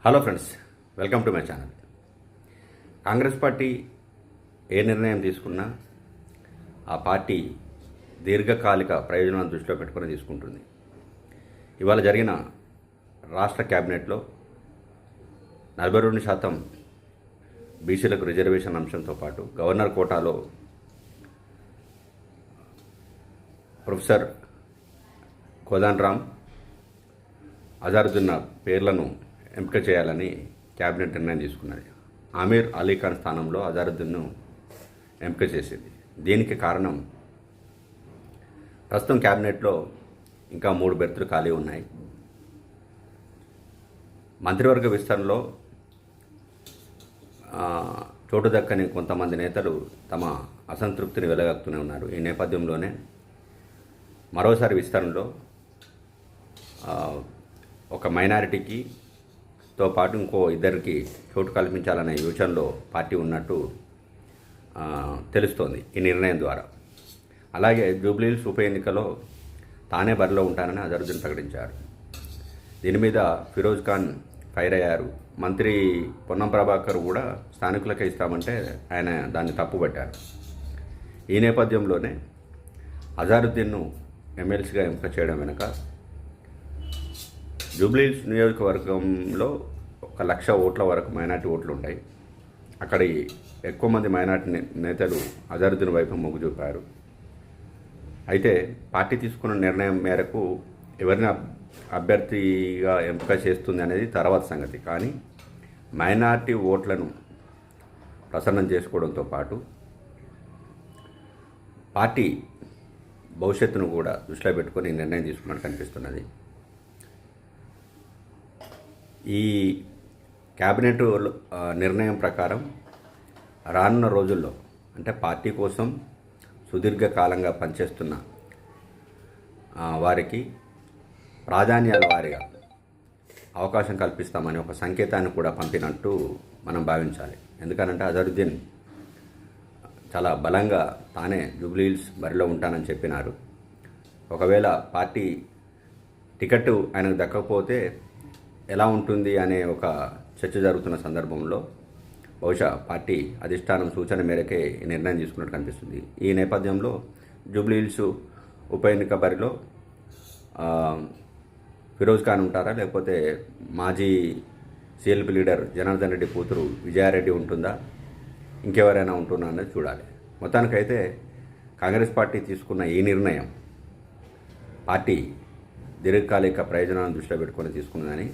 Hello friends, welcome to my channel. Congress party ఏ నిర్ణయం తీసుకున్నా ఆ పార్టీ దీర్ఘకాలిక ప్రయోజనాలను దృష్టిలో పెట్టుకొని తీసుకుంటుంది. ఇవాళ జరిగిన రాష్ట్ర క్యాబినెట్లో 42% బీసీలకు రిజర్వేషన్ అంశంతో పాటు గవర్నర్ కోటాలో ప్రొఫెసర్ కోదండరాం, అజారుద్దీన్ పేర్లను ఎంపిక చేయాలని క్యాబినెట్ నిర్ణయం తీసుకున్నది. ఆమీర్ అలీఖాన్ స్థానంలో అజారుద్దీన్ను ఎంపిక చేసింది. దీనికి కారణం ప్రస్తుతం క్యాబినెట్లో ఇంకా 3 బెర్తులు ఖాళీ ఉన్నాయి. మంత్రివర్గ విస్తరణలో చోటు దక్కని కొంతమంది నేతలు తమ అసంతృప్తిని వెలగక్కుతూనే ఉన్నారు. ఈ నేపథ్యంలోనే మరోసారి విస్తరణలో ఒక మైనారిటీకి తో పాటు ఇంకో ఇద్దరికి చోటు కల్పించాలనే యోచనలో పార్టీ ఉన్నట్టు తెలుస్తోంది ఈ నిర్ణయం ద్వారా. అలాగే జూబ్లీహిల్స్ ఉప ఎన్నికలో తానే బరిలో ఉంటానని అజరుద్దీన్ ప్రకటించారు. దీని మీద ఫిరోజ్ ఖాన్ ఫైర్ అయ్యారు. మంత్రి పొన్నం ప్రభాకర్ కూడా స్థానికులకే ఇస్తామంటే ఆయన దాన్ని తప్పుపట్టారు. ఈ నేపథ్యంలోనే అజారుద్దీన్ను ఎమ్మెల్సీగా ఎంపిక చేయడం వెనుక జూబ్లీహిల్స్ నియోజకవర్గంలో 1,00,000 ఓట్ల వరకు మైనార్టీ ఓట్లు ఉంటాయి. అక్కడి ఎక్కువ మంది మైనార్టీ నేతలు అజారుద్దీన్ వైపు మొగ్గు చూపారు. అయితే పార్టీ తీసుకున్న నిర్ణయం మేరకు ఎవరిని అభ్యర్థిగా ఎంపిక చేస్తుంది అనేది తర్వాత సంగతి. కానీ మైనార్టీ ఓట్లను ప్రసన్నం చేసుకోవడంతో పాటు పార్టీ భవిష్యత్తును కూడా దృష్టిలో పెట్టుకొని నిర్ణయం తీసుకున్నట్టు కనిపిస్తున్నది. ఈ క్యాబినెట్ నిర్ణయం ప్రకారం రానున్న రోజుల్లో, అంటే పార్టీ కోసం సుదీర్ఘకాలంగా పనిచేస్తున్న వారికి ప్రాధాన్యాల వారీగా అవకాశం కల్పిస్తామని ఒక సంకేతాన్ని కూడా పంపినట్టు మనం భావించాలి. ఎందుకనంటే అజరుద్దీన్ చాలా బలంగా తానే జూబ్లీహిల్స్ బరిలో ఉంటానని చెప్పినారు. ఒకవేళ పార్టీ టికెట్ ఆయనకు దక్కకపోతే ఎలా ఉంటుంది అనే ఒక చర్చ జరుగుతున్న సందర్భంలో బహుశా పార్టీ అధిష్టానం సూచన మేరకే ఈ నిర్ణయం తీసుకున్నట్టు కనిపిస్తుంది. ఈ నేపథ్యంలో జూబ్లీహిల్స్ ఉప ఎన్నిక బరిలో ఫిరోజ్ ఖాన్ ఉంటారా, లేకపోతే మాజీ సిఎల్పి లీడర్ జనార్దన్ రెడ్డి కూతురు విజయారెడ్డి ఉంటుందా, ఇంకెవరైనా ఉంటుందా అనేది చూడాలి. మొత్తానికైతే కాంగ్రెస్ పార్టీ తీసుకున్న ఈ నిర్ణయం పార్టీ దీర్ఘకాలిక ప్రయోజనాలను దృష్టిలో పెట్టుకొని తీసుకున్నదని